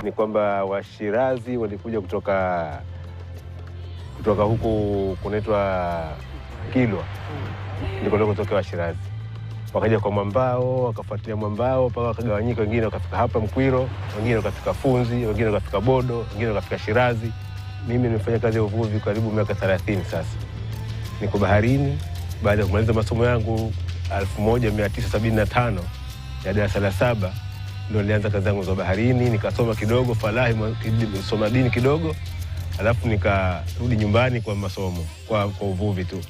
ni kwamba Washirazi walikuja kutoka huku kunaitwa Kilwa, ndiko kutoka Washirazi. Wakaja kwa Mwambao, wakafuatilia Mwambao mpaka wakagawanyika, wengine wakafika hapa Mkwiro, wengine wakafika Funzi, wengine wakafika Bodo, wengine wakafika Shirazi. Mimi nimefanya kazi ya uvuvi karibu miaka 30 sasa. Niko baharini baada ya kumaliza masomo yangu 1975 ya darasa la 7, ndio nilianza kazi zangu za baharini, nikasoma kidogo falahi, soma dini kidogo, alafu nikarudi nyumbani kwa masomo, kwa uvuvi tu.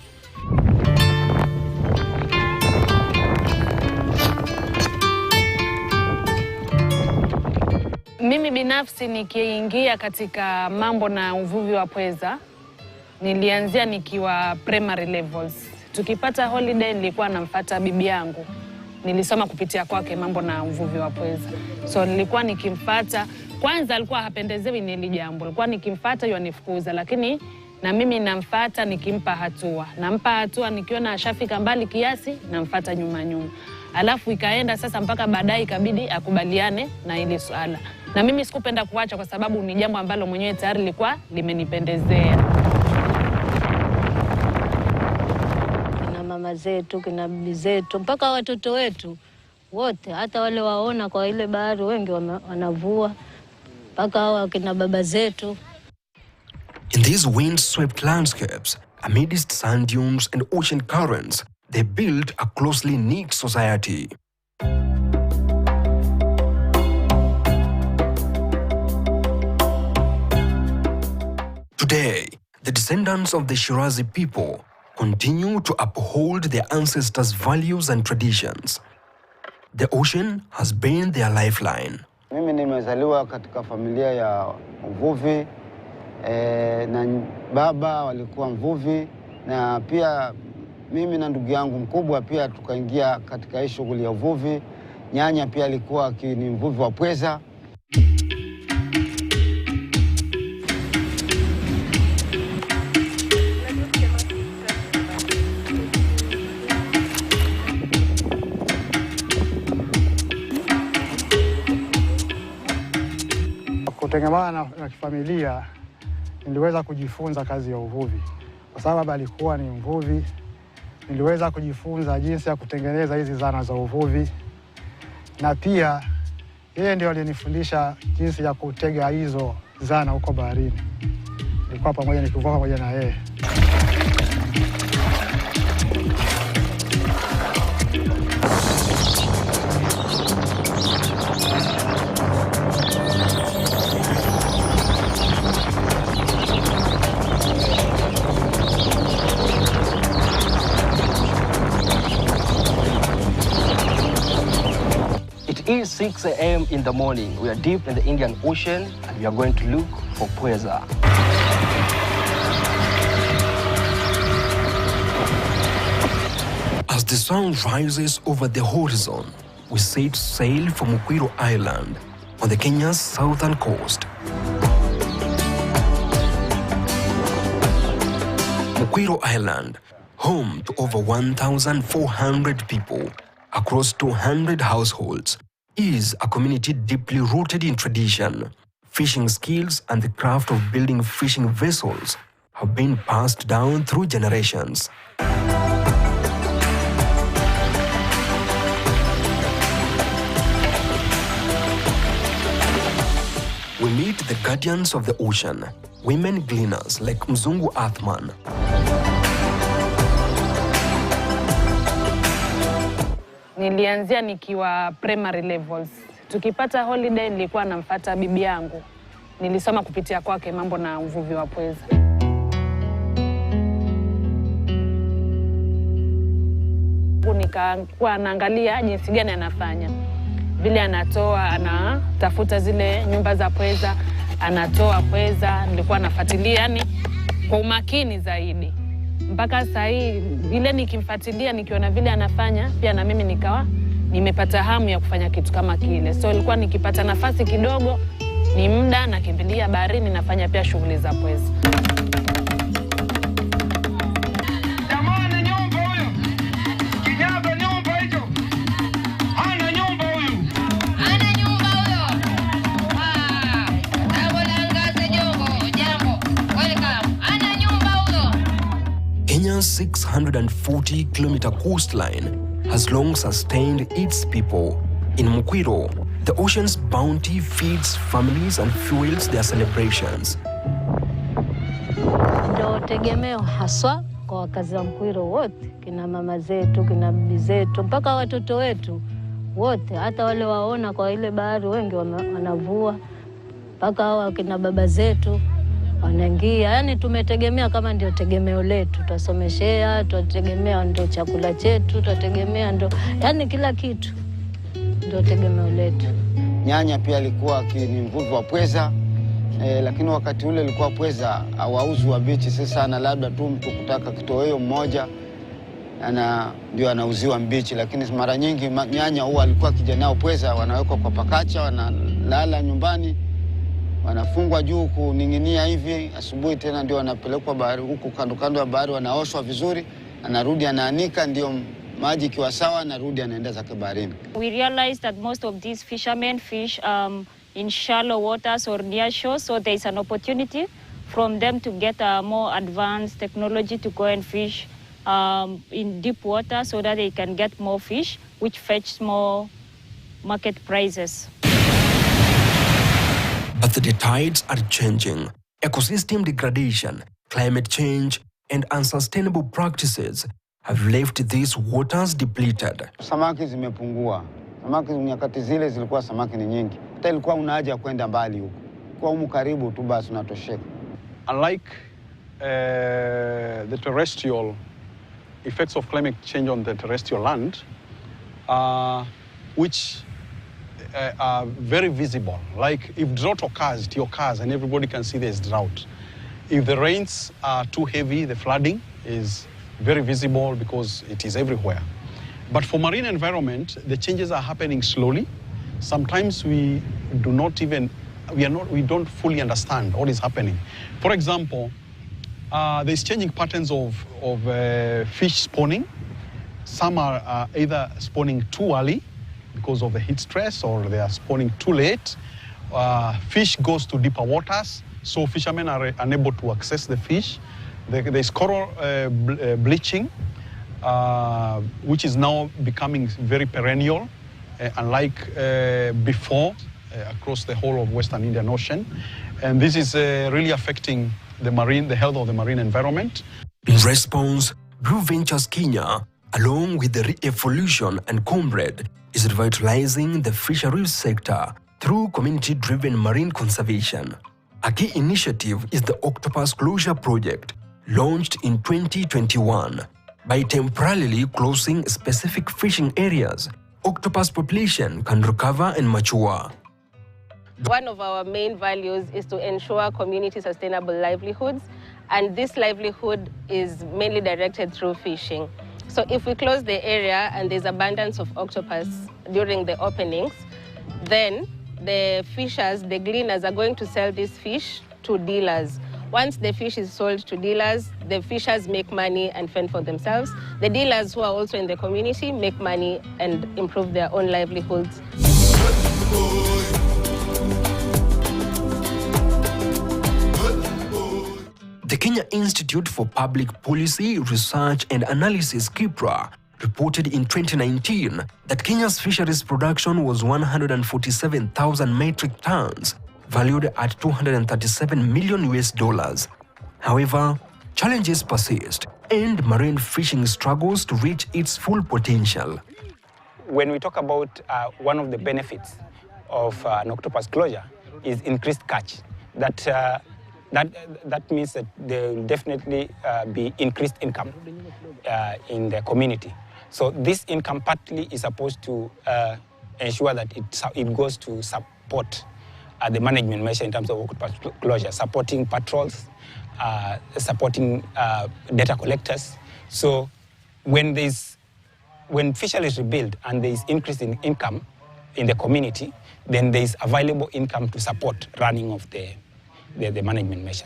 Mimi binafsi nikiingia katika mambo na uvuvi wa pweza, nilianzia nikiwa primary levels. Tukipata holiday nilikuwa namfuata bibi yangu. Nilisoma kupitia kwake mambo na uvuvi wa pweza. So nilikuwa nikimfuata, kwanza alikuwa hapendezewi ni hili jambo. Nilikuwa nikimfuata yanifukuza, lakini na mimi namfuata nikimpa hatua. Nampa hatua nikiona ashafika mbali kiasi, namfuata nyuma. Alafu ikaenda sasa mpaka baadaye ikabidi akubaliane na ile swala. Na mimi sikupenda kuacha kwa sababu ni jambo ambalo mwenyewe tayari lilikuwa limenipendezea. Kina mama zetu, kina bibi zetu, mpaka watoto wetu wote, hata wale waona kwa ile bahari wengi wanavua, mpaka hao kina baba zetu. In these wind-swept landscapes, amidst sand dunes and ocean currents, they built a closely knit society. Today, the descendants of the Shirazi people continue to uphold their ancestors' values and traditions. The ocean has been their lifeline. Mimi nimezaliwa katika familia ya uvuvi, na baba walikuwa mvuvi, na pia mimi na ndugu yangu mkubwa pia tukaingia katika hii shughuli ya uvuvi. Nyanya pia alikuwa ni mvuvi wa pweza. Kutengemana na kifamilia, niliweza kujifunza kazi ya uvuvi. Kwa sababu alikuwa ni mvuvi, niliweza kujifunza jinsi ya kutengeneza hizi zana za uvuvi. Na pia yeye ndio alinifundisha jinsi ya kutega hizo zana huko baharini. Nilikuwa pamoja nikivua pamoja na yeye. It is 6 a.m. in the morning. We are deep in the Indian Ocean and we are going to look for pweza. As the sun rises over the horizon, we set sail from Kwale Island on the Kenya's southern coast. Kwale Island, home to over 1,400 people across 200 households, is a community deeply rooted in tradition. Fishing skills and the craft of building fishing vessels have been passed down through generations. We meet the guardians of the ocean, women gleaners like Mzungu Athman. Nilianzia nikiwa primary levels. Tukipata holiday nilikuwa namfuata bibi yangu. Nilisoma kupitia kwake mambo na uvuvi wa pweza. Nikakuwa naangalia jinsi gani anafanya. Vile anatafuta zile nyumba za pweza, anatoa pweza, nilikuwa nafuatilia yani kwa umakini zaidi. Mpaka sasa hii vile nikimfuatilia nikiona vile anafanya, pia na mimi nikawa nimepata hamu ya kufanya kitu kama kile. So ilikuwa nikipata nafasi kidogo, ni muda nakimbilia baharini nafanya pia shughuli za pweza. 240-kilometer coastline has long sustained its people. In Mkwiro, the ocean's bounty feeds families and fuels their celebrations. Ndio tegemeo haswa kwa wakazi wa Mkwiro wote, kina mama zetu, kina bibi zetu, mpaka watoto wetu wote, hata wale waona kwa ile bahari wengi wanavua, mpaka hao kina baba zetu wanaingia. Yani tumetegemea kama ndio tegemeo letu, tutasomeshea, tutategemea ndio chakula chetu, tutategemea ndio, yani kila kitu ndio tegemeo letu. Nyanya pia alikuwa ni mvuvi wa pweza, lakini wakati ule alikuwa pweza hawauzi wa bichi sana, labda tu mtu kutaka kitoweo mmoja ndio anauziwa mbichi, lakini mara nyingi nyanya huwa alikuwa kijanao pweza wanawekwa kwa pakacha, wanalala nyumbani, wanafungwa juu kuning'inia hivi, asubuhi tena ndio wanapelekwa bahari huku kando ya bahari, wanaoshwa vizuri, anarudi anaanika, ndio maji kiwa sawa anarudi anaenda zake baharini. We realized that most of these fishermen fish in shallow waters or near shore, so there is an opportunity from them to get a more advanced technology to go and fish in deep water so that they can get more fish, which fetch more market prices. But the tides are changing. Ecosystem degradation, climate change, and unsustainable practices have left these waters depleted. Samaki zimepungua. Samaki nyakati zile zilikuwa samaki ni nyingi. Hata ilikuwa una haja kwenda mbali huko. Kwa humu karibu tu basi unatosheka. Unlike the terrestrial effects of climate change on the terrestrial land, which are very visible. Like if drought occurs, it occurs and everybody can see there's drought. If the rains are too heavy, the flooding is very visible because it is everywhere. But for marine environment, the changes are happening slowly. Sometimes we don't fully understand what is happening. For example, there's changing patterns of fish spawning. Some are either spawning too early because of the heat stress, or they are spawning too late. Fish goes to deeper waters, so fishermen are unable to access the fish. There's coral bleaching, which is now becoming very perennial, unlike before, across the whole of Western Indian Ocean. And this is really affecting the health of the marine environment. In response, Blue Ventures Kenya, along with the Re-Evolution and Comrade, is revitalizing the fisheries sector through community-driven marine conservation. A key initiative is the Octopus Closure Project, launched in 2021. By temporarily closing specific fishing areas, octopus population can recover and mature. One of our main values is to ensure community sustainable livelihoods, and this livelihood is mainly directed through fishing. So if we close the area and there's abundance of octopus during the openings, then the fishers, the gleaners, are going to sell this fish to dealers. Once the fish is sold to dealers, the fishers make money and fend for themselves. The dealers, who are also in the community, make money and improve their own livelihoods. The Kenya Institute for Public Policy, Research and Analysis, KIPRA, reported in 2019 that Kenya's fisheries production was 147,000 metric tons, valued at $237 million. However, challenges persist and marine fishing struggles to reach its full potential. When we talk about one of the benefits of an octopus closure is increased catch. That means that there will definitely be increased income in the community. So this income partly is supposed to ensure that it goes to support the management measure in terms of octopus closure, supporting patrols, supporting data collectors. So when fisheries rebuild and there is increase in income in the community, then there is available income to support running of the management measure.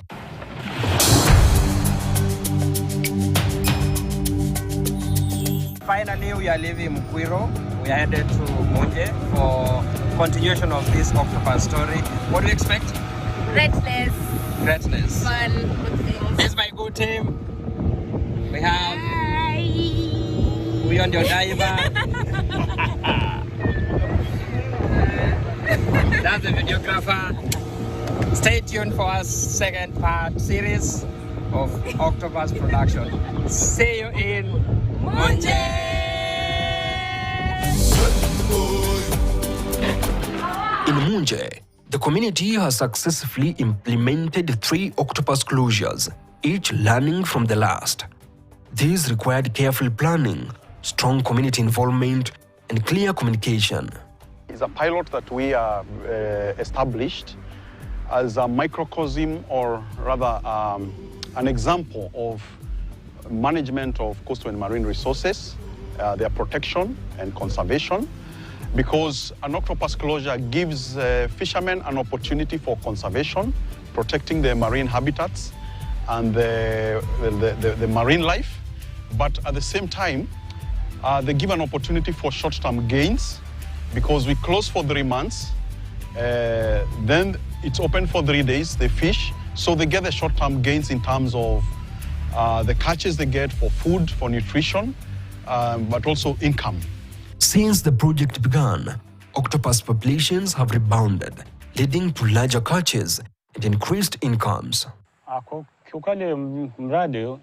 Finally, we are leaving Mkwiro. We are headed to Munje for continuation of this octopus story. What do you expect? Greatness. Greatness. Fun, good things. This is my good team. We have huyo ndio diver. That's the videographer. Stay tuned for our second part series of Octopus production. See you in Munje. In Munje, the community has successfully implemented 3 octopus closures, each learning from the last. These required careful planning, strong community involvement, and clear communication. It's a pilot that we have established as a microcosm, or rather an example of management of coastal and marine resources, their protection and conservation, because an octopus closure gives fishermen an opportunity for conservation, protecting their marine habitats and the marine life, but at the same time, they give an opportunity for short-term gains, because we close for 3 months, then it's open for 3 days, they fish, so they get the short-term gains in terms of the catches they get for food, for nutrition, but also income. Since the project began, octopus populations have rebounded, leading to larger catches and increased incomes. Kiukali mradi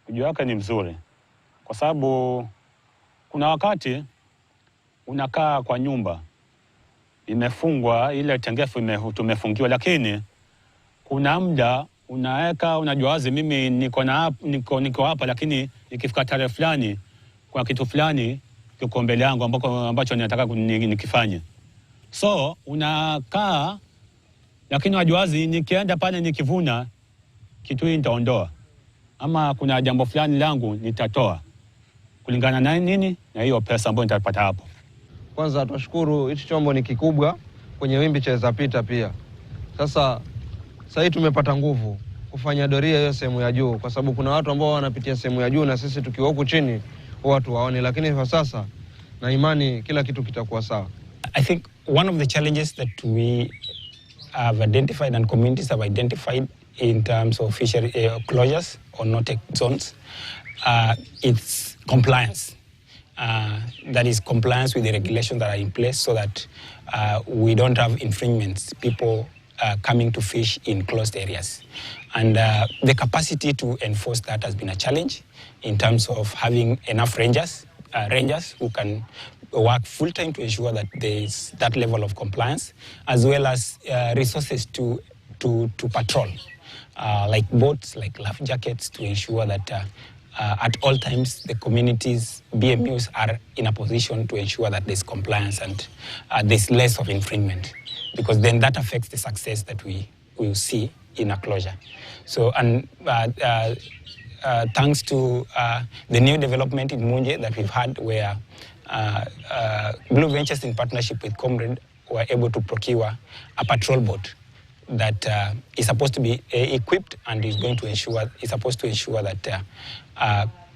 ujio wake ni mzuri kwa sababu kuna wakati unakaa kwa nyumba imefungwa, ile tengefu tumefungiwa, lakini kuna muda unaweka, unajua wazi mimi niko hapa, lakini ikifika tarehe fulani kwa kitu fulani kiko mbele yangu ambacho ninataka nikifanye. So unakaa, lakini unajua wazi nikienda pale nikivuna kitu hii nitaondoa, ama kuna jambo fulani langu nitatoa kulingana na nini na hiyo pesa ambayo nitapata hapo. Kwanza tunashukuru hichi chombo ni kikubwa, kwenye wimbi chaweza pita pia. Sasa hii tumepata nguvu kufanya doria hiyo sehemu ya juu, kwa sababu kuna watu ambao wanapitia sehemu ya juu na sisi tukiwa huku chini watu waone, lakini kwa sasa na imani kila kitu kitakuwa sawa. I think one of the challenges that we have identified and communities have identified in terms of fishery closures or no-take zones, it's compliance. That is compliance with the regulations that are in place, so that we don't have infringements, people coming to fish in closed areas. And the capacity to enforce that has been a challenge in terms of having enough rangers who can work full-time to ensure that there is that level of compliance, as well as resources to patrol, like boats, like life jackets, to ensure that at all times the communities, BMUs, are in a position to ensure that there's compliance and there's less of infringement, because then that affects the success that we will see in a closure. So, and thanks to the new development in Munje that we've had, where Blue Ventures in partnership with Comrade were able to procure a patrol boat that is supposed to be equipped and is supposed to ensure that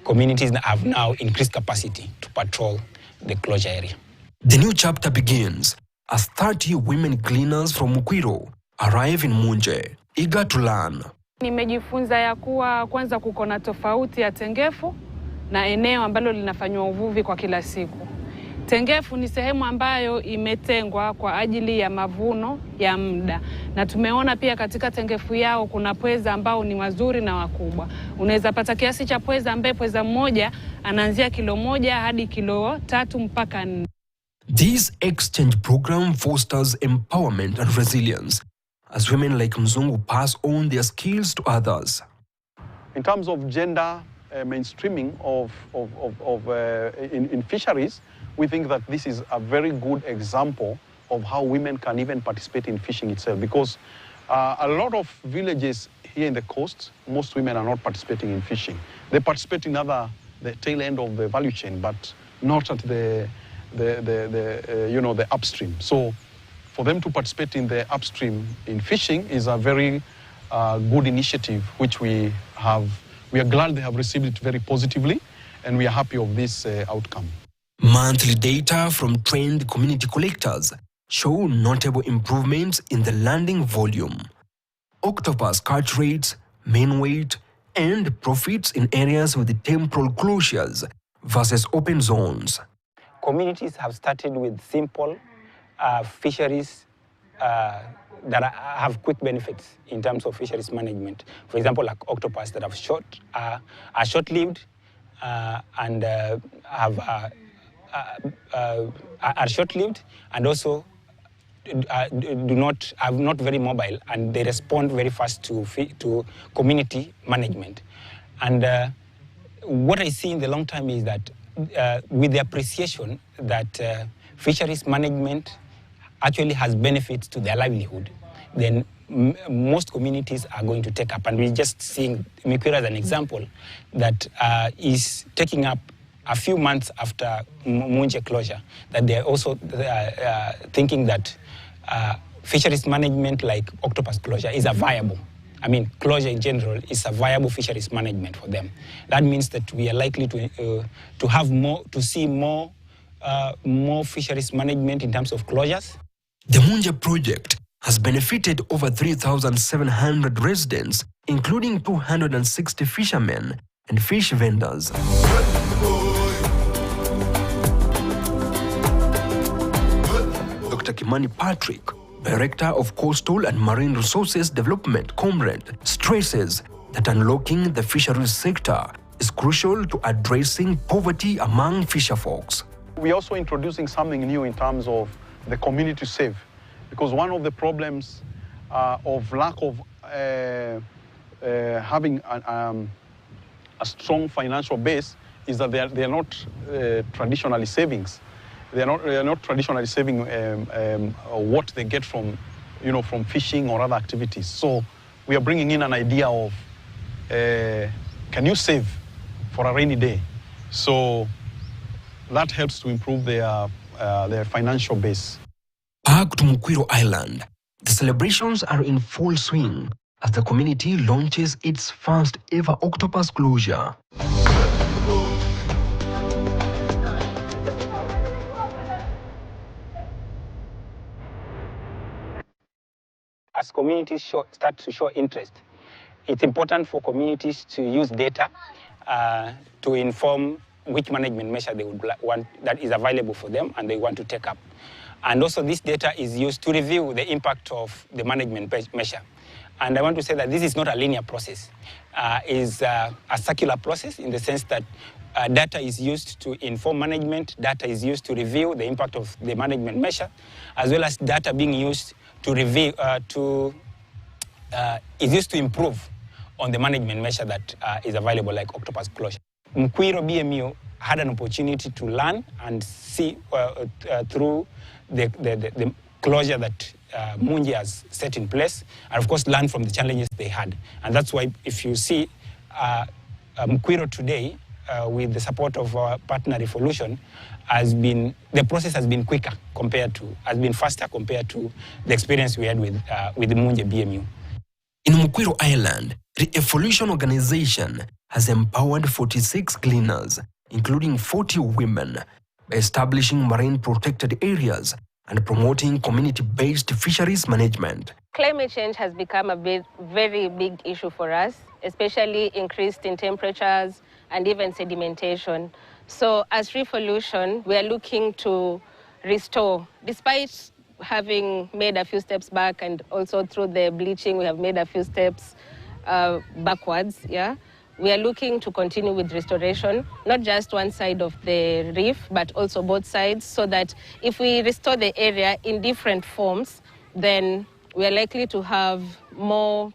communities have now increased capacity to patrol the closure area. The new chapter begins as 30 women cleaners from Kwale arrive in Munje, eager to learn. Nimejifunza ya kuwa kwanza kuko na tofauti ya tengefu na eneo ambalo linafanywa uvuvi kwa kila siku. Tengefu ni sehemu ambayo imetengwa kwa ajili ya mavuno ya muda. Na tumeona pia katika tengefu yao kuna pweza ambao ni wazuri na wakubwa. Unaweza pata kiasi cha pweza ambaye pweza mmoja anaanzia kilo 1 hadi kilo 3 mpaka 4. This exchange program fosters empowerment and resilience as women like Mzungu pass on their skills to others. In terms of gender mainstreaming in fisheries, we think that this is a very good example of how women can even participate in fishing itself, because a lot of villages here in the coast, most women are not participating in fishing. They participate in the tail end of the value chain, but not at the upstream. So for them to participate in the upstream in fishing is a very good initiative, which we are glad they have received it very positively, and we are happy of this outcome. Monthly data from trained community collectors show notable improvements in the landing volume. Octopus catch rates, main weight, and profits in areas with the temporal closures versus open zones. Communities have started with simple fisheries that have quick benefits in terms of fisheries management. For example, like octopus that are short-lived and are short-lived and also are not very mobile, and they respond very fast to community management. And what I see in the long term is that with the appreciation that fisheries management actually has benefits to their livelihood, then most communities are going to take up. And we're just seeing Mkwira as an example that is taking up a few months after Munje closure, that they're also thinking that fisheries management like octopus closure is a viable. I mean, closure in general is a viable fisheries management for them. That means that we are likely to see more fisheries management in terms of closures. The Munje project has benefited over 3,700 residents, including 260 fishermen and fish vendors. Dr. Kimani Patrick, Director of Coastal and Marine Resources Development, Comrade, stresses that unlocking the fisheries sector is crucial to addressing poverty among fisherfolks. We're also introducing something new in terms of the community save, because one of the problems of lack of having a strong financial base is that they are not traditionally savings. They are not traditionally saving what they get from, from fishing or other activities. So we are bringing in an idea of, can you save for a rainy day? So that helps to improve their financial base. Back to Mkwiro Island, the celebrations are in full swing as the community launches its first ever octopus closure. As communities start to show interest, it's important for communities to use data to inform which management measure they would want that is available for them and they want to take up. And also this data is used to review the impact of the management measure. And I want to say that this is not a linear process. It's a circular process in the sense that data is used to inform management, data is used to review the impact of the management measure, as well as data being used to review, is used to improve on the management measure that is available, like octopus closure. Mkwiro BMU had an opportunity to learn and see through the closure that Munje has set in place, and of course learn from the challenges they had. And that's why if you see Mkwiro today, with the support of our partner Revolution, the process has been quicker has been faster compared to the experience we had with the Munje BMU. In Mkwiro Island, the Evolution organization has empowered 46 cleaners, including 40 women, by establishing marine protected areas and promoting community-based fisheries management. Climate change has become a very big issue for us, especially increased in temperatures and even sedimentation. So as Revolution, we are looking to restore, despite having made a few steps back, and also through the bleaching, we have made a few steps backwards, yeah? We are looking to continue with restoration, not just one side of the reef, but also both sides, so that if we restore the area in different forms, then we are likely to have more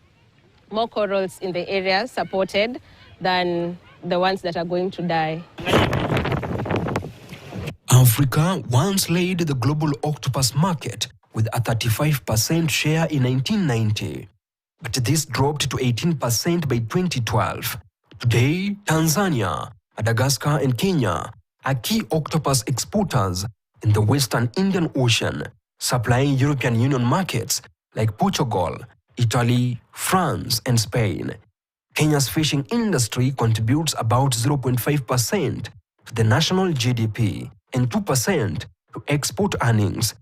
corals in the area supported than the ones that are going to die. Africa once led the global octopus market with a 35% share in 1990, but this dropped to 18% by 2012. Today, Tanzania, Madagascar, and Kenya are key octopus exporters in the Western Indian Ocean, supplying European Union markets like Portugal, Italy, France, and Spain. Kenya's fishing industry contributes about 0.5% to the national GDP and 2% to export earnings.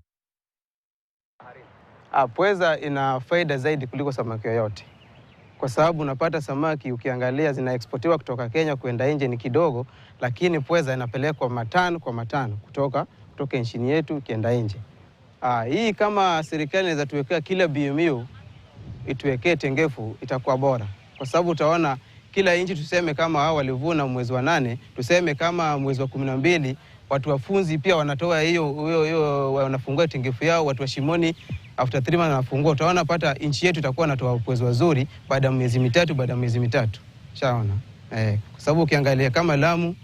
Pweza ina faida zaidi kuliko samaki yoyote. kwa sababu unapata samaki ukiangalia zinaexportiwa kutoka Kenya kwenda nje ni kidogo, lakini pweza inapelekwa matano kwa matano kutoka nchini yetu kienda nje. Hii kama serikali inaweza tuwekea kila BMU ituwekee tengefu itakuwa bora, kwa sababu utaona kila nchi tuseme kama hao walivuna mwezi wa 8, tuseme kama mwezi wa 12 watu wafunzi pia wanatoa hiyo wanafungua tengefu yao, watu wa Shimoni after 3 months wanafungua. Utaona pata nchi yetu itakuwa natoa upwezi wazuri baada ya miezi mitatu. Shaona kwa sababu ukiangalia kama Lamu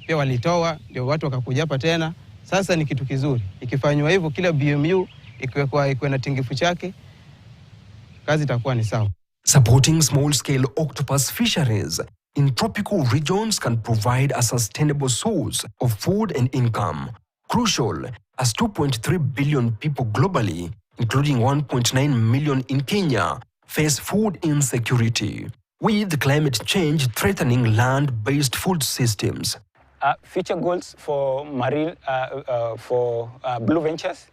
pia walitoa, ndio watu wakakuja hapa tena. Sasa ni kitu kizuri ikifanywa hivyo, kila BMU ikiwe na tengefu chake, kazi itakuwa ni sawa. Supporting small-scale octopus fisheries in tropical regions can provide a sustainable source of food and income, crucial as 2.3 billion people globally, including 1.9 million in Kenya, face food insecurity, with climate change threatening land-based food systems. Future goals for marine, Blue Ventures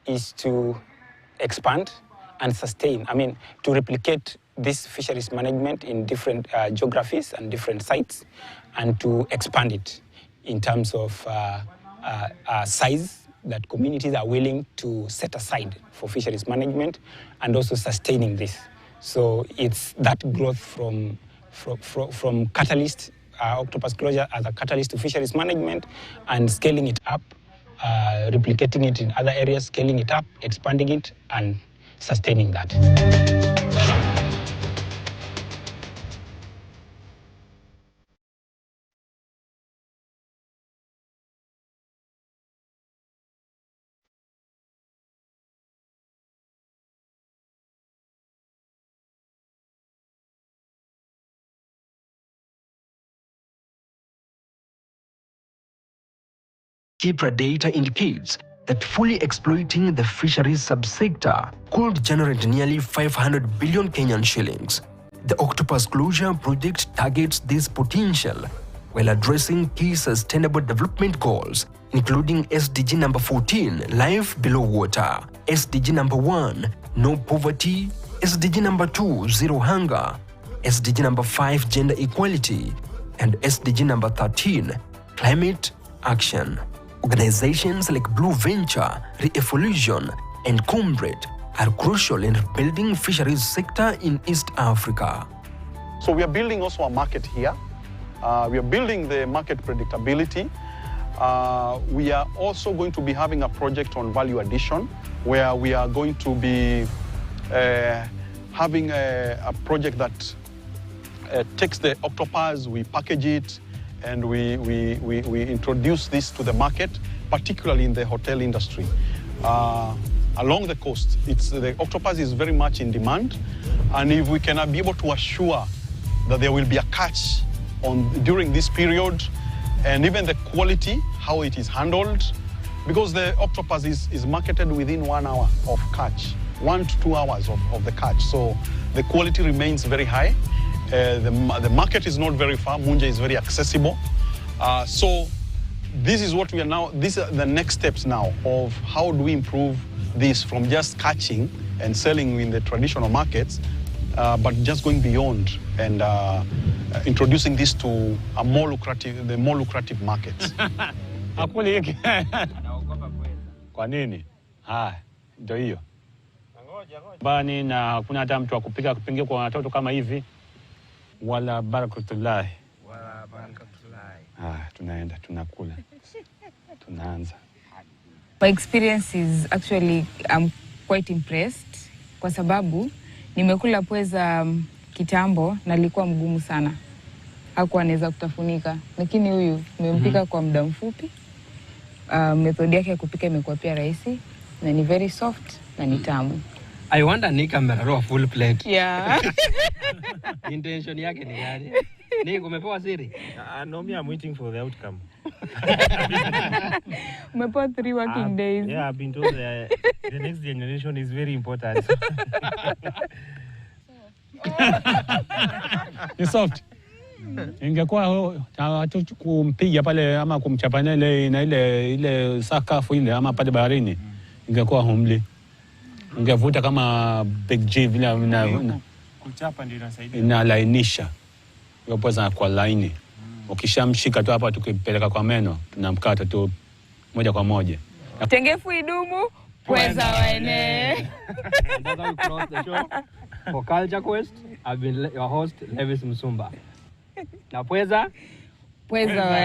is to expand and sustain, to replicate this fisheries management in different geographies and different sites, and to expand it in terms of size that communities are willing to set aside for fisheries management, and also sustaining this. So it's that growth from catalyst, octopus closure as a catalyst to fisheries management, and scaling it up, replicating it in other areas, scaling it up, expanding it, and sustaining that. Kipra data indicates that fully exploiting the fisheries subsector could generate nearly 500 billion Kenyan shillings. The Octopus Closure project targets this potential while addressing key sustainable development goals, including SDG number 14, life below water, SDG number 1, no poverty, SDG number 2, zero hunger, SDG number 5, gender equality, and SDG number 13, climate action. Organizations like Blue Venture, Re-Evolution, and Comrade are crucial in building fisheries sector in East Africa. So we are building also a market here. We are building the market predictability. We are also going to be having a project on value addition, where we are going to be having a project that takes the octopus, we package it, and we introduce this to the market, particularly in the hotel industry. Along the coast, the octopus is very much in demand, and if we can be able to assure that there will be a catch during this period, and even the quality, how it is handled, because the octopus is marketed within 1 hour of catch, 1 to 2 hours of the catch, so the quality remains very high. The market is not very far. Munja is very accessible. So this is what we are now, these are the next steps now of how do we improve this from just catching and selling in the traditional markets, but just going beyond and introducing this to the more lucrative markets. Kwa nini? Ndio hiyo. Bani na hakuna hata mtu akupiga kupingia kwa watoto kama hivi. Wala barakatullahi. Wala barakatullahi. Tunaenda, tunakula. Tunaanza. My experience is actually, I'm quite impressed kwa sababu nimekula pweza kitambo na likuwa mgumu sana. Hakuwa anaweza kutafunika, lakini huyu nimempika kwa muda mfupi. Method yake ya kupika imekuwa pia rahisi na ni very soft na ni tamu. I wonder ni kamera full plate. Yeah. Intention yake ni gani? Ni umepewa siri? No, me, I'm waiting for the outcome. Umepewa 3 working days. Yeah, I've been told the next generation is very important. Ni soft. Ingekuwa watu kumpiga pale ama kumchapa na ile sakafu ile ama pale baharini, ingekuwa homely. Ungevuta kama Big G vile Kuchapa ndio inasaidia. Inalainisha. Hiyo pweza kwa laini. Ukishamshika tu hapa tukipeleka kwa meno, tunamkata tu moja kwa moja. Tengefu idumu, pweza waene. That's how we close the show. For Culture Quest, I've been your host, Levis Msumba. Na pweza waene.